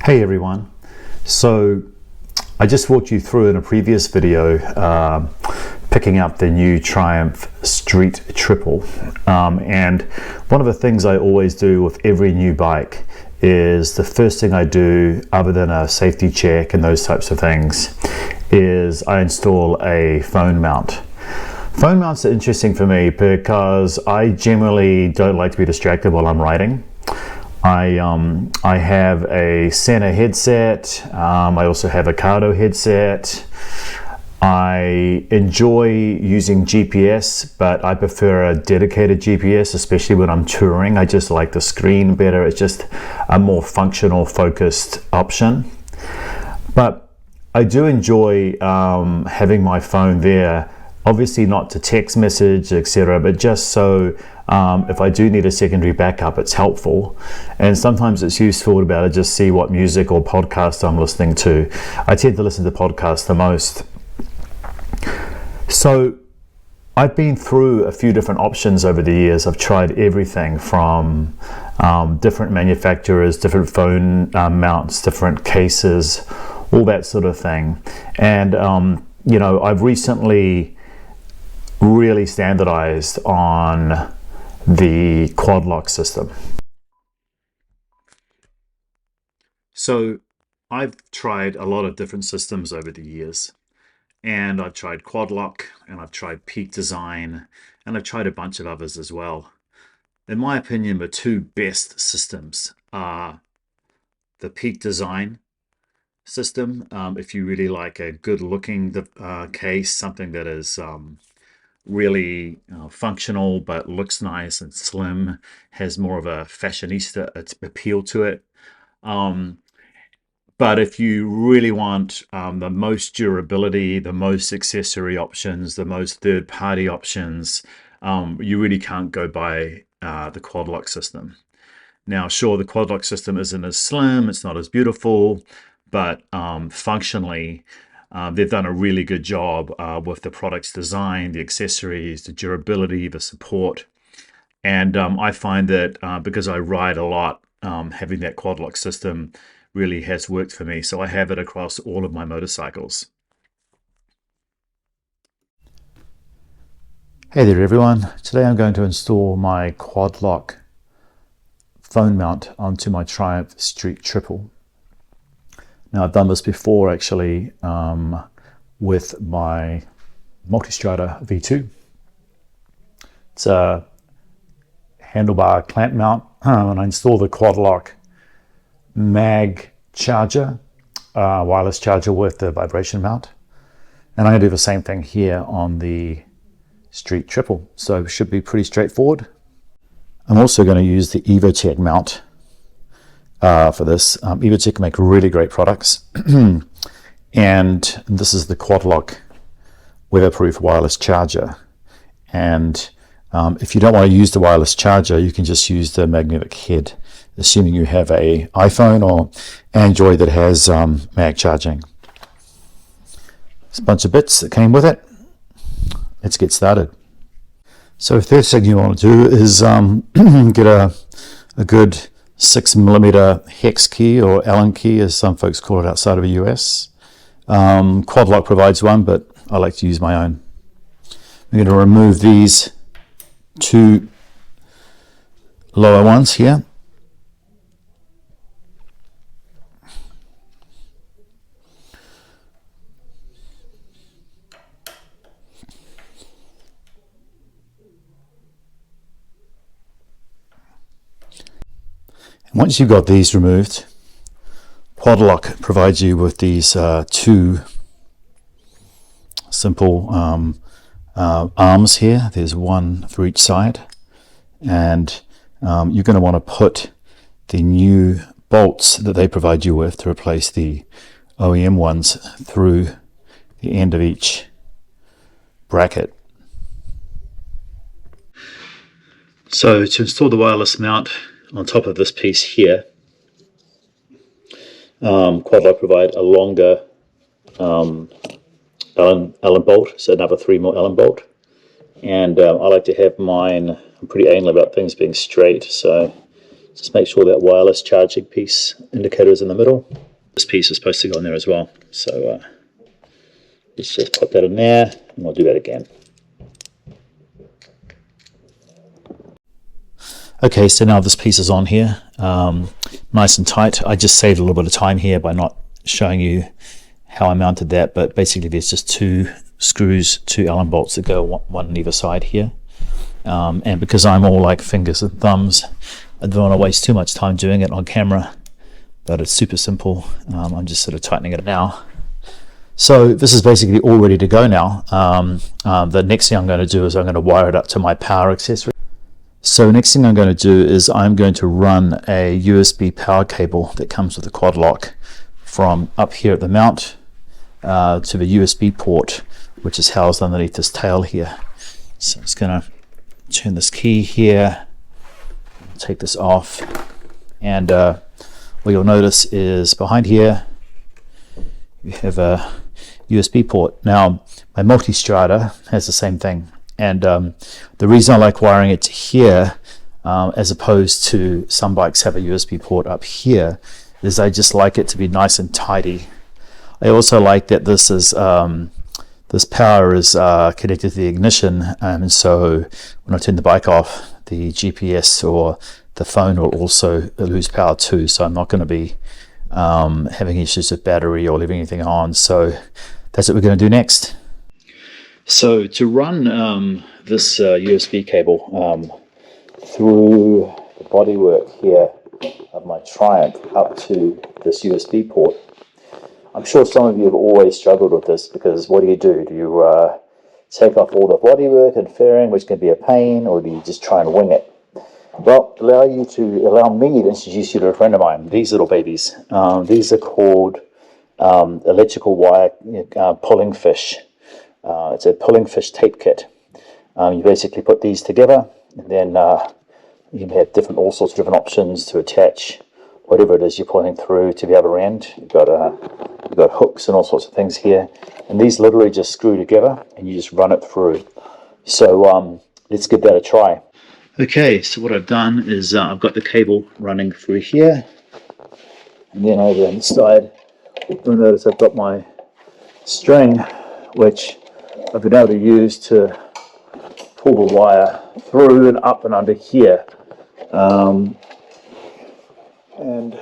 Hey everyone, so I just walked you through in a previous video picking up the new Triumph Street Triple, and one of the things I always do with every new bike is the first thing I do, other than a safety check and those types of things, is I install a phone mount. Phone mounts are interesting for me because I generally don't like to be distracted while I'm riding. I have a Sena headset. I also have a Cardo headset. I enjoy using GPS, but I prefer a dedicated GPS, especially when I'm touring. I just like the screen better. It's just a more functional, focused option. But I do enjoy having my phone there. Obviously not to text message, etc., but just so if I do need a secondary backup, it's helpful. And sometimes it's useful to be able to just see what music or podcast I'm listening to. I tend to listen to podcasts the most. So I've been through a few different options over the years. I've tried everything from different manufacturers, different phone mounts, different cases, all that sort of thing. And I've recently really standardized on the Quadlock system. So I've tried a lot of different systems over the years, and I've tried Quadlock, and I've tried Peak Design, and I've tried a bunch of others as well. In my opinion, the two best systems are the Peak Design system. If you really like a good looking case, something that is really functional but looks nice and slim, has more of a fashionista appeal to it. But if you really want the most durability, the most accessory options, the most third-party options, you really can't go by the Quadlock system. Now, sure, the Quadlock system isn't as slim, it's not as beautiful, but functionally, they've done a really good job with the product's design, the accessories, the durability, the support. And I find that because I ride a lot, having that Quadlock system really has worked for me. So I have it across all of my motorcycles. Hey there everyone. Today I'm going to install my Quadlock phone mount onto my Triumph Street Triple. Now, I've done this before actually with my Multistrada V2. It's a handlebar clamp mount, and I installed the Quadlock mag charger, wireless charger with the vibration mount. And I'm going to do the same thing here on the Street Triple, so it should be pretty straightforward. I'm also going to use the EvoTech mount for this. EvoTech make really great products. And this is the Quadlock weatherproof wireless charger. And if you don't want to use the wireless charger, you can just use the magnetic head, assuming you have a iPhone or Android that has mag charging. There's a bunch of bits that came with it. Let's get started. So first thing you want to do is get a good 6mm hex key, or Allen key as some folks call it outside of the US. Quadlock provides one, but I like to use my own. I'm going to remove these two lower ones here. Once you've got these removed, Quadlock provides you with these two simple arms here. There's one for each side, and you're going to want to put the new bolts that they provide you with to replace the OEM ones through the end of each bracket. So to install the wireless mount on top of this piece here, Quadlock provide a longer Allen bolt, so another 3mm Allen bolt. And I like to have mine, I'm pretty anal about things being straight, so Just make sure that wireless charging piece indicator is in the middle. This piece is supposed to go in there as well. So let's just put that in there, and we'll do that again. Okay, so now this piece is on here, nice and tight. I just saved a little bit of time here by not showing you how I mounted that, but basically there's just 2 screws, 2 Allen bolts that go one on either side here. And because I'm all like fingers and thumbs, I don't want to waste too much time doing it on camera, but it's super simple. I'm just sort of tightening it now. So this is basically all ready to go now. The next thing I'm going to do is I'm going to wire it up to my power accessory. So next thing I'm going to do is I'm going to run a USB power cable that comes with the Quadlock from up here at the mount to the USB port, which is housed underneath this tail here. So I'm just going to turn this key here, take this off, and what you'll notice is behind here you have a USB port. Now my multi-strata has the same thing, and the reason I like wiring it to here as opposed to some bikes have a USB port up here is I just like it to be nice and tidy. I also like that this is this power is connected to the ignition, and so when I turn the bike off, the GPS or the phone will also lose power too, so I'm not going to be having issues with battery or leaving anything on. So that's what we're going to do next. So to run this USB cable through the bodywork here of my Triumph up to this USB port, I'm sure some of you have always struggled with this, because what do? Do you take off all the bodywork and fairing, which can be a pain, or do you just try and wing it? Well, allow me to introduce you to a friend of mine. These little babies. These are called electrical wire pulling fish. It's a pulling fish tape kit. You basically put these together, and then you can have all sorts of different options to attach whatever it is you're pulling through to the other end. You've got hooks and all sorts of things here, and these literally just screw together, and you just run it through. So let's give that a try. Okay, so what I've done is I've got the cable running through here, and then over on the side, you'll notice I've got my string, which I've been able to use to pull the wire through and up and under here. And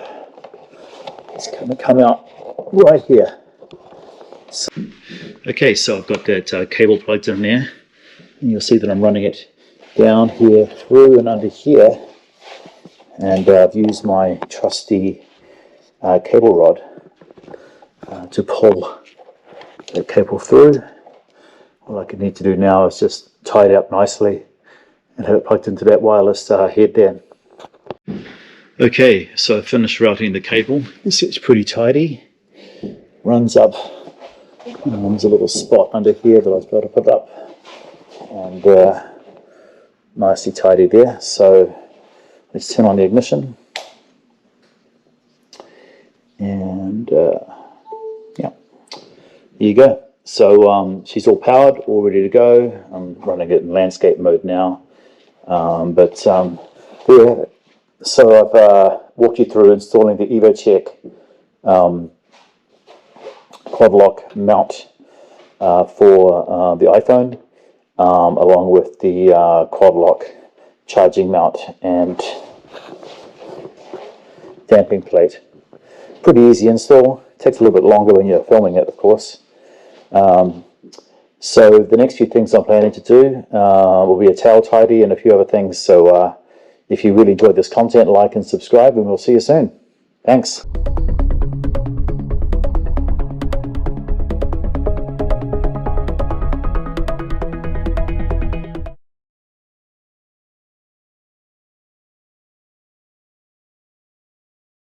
it's going to come out right here. So, okay, so I've got that cable plugged in there, and you'll see that I'm running it down here, through and under here, and I've used my trusty cable rod to pull the cable through. All I need to do now is just tie it up nicely and have it plugged into that wireless head there. Okay, so I finished routing the cable. It's pretty tidy. Runs up. There's a little spot under here that I was able to put up, and nicely tidy there. So let's turn on the ignition, and yeah, there you go. So she's all powered, all ready to go. I'm running it in landscape mode now, but there you have it. So I've walked you through installing the EvoCheck Quadlock mount for the iPhone, along with the Quadlock charging mount and damping plate. Pretty easy install. Takes a little bit longer when you're filming it, of course. So the next few things I'm planning to do will be a tail tidy and a few other things. So if you really enjoyed this content, like and subscribe, and we'll see you soon. Thanks.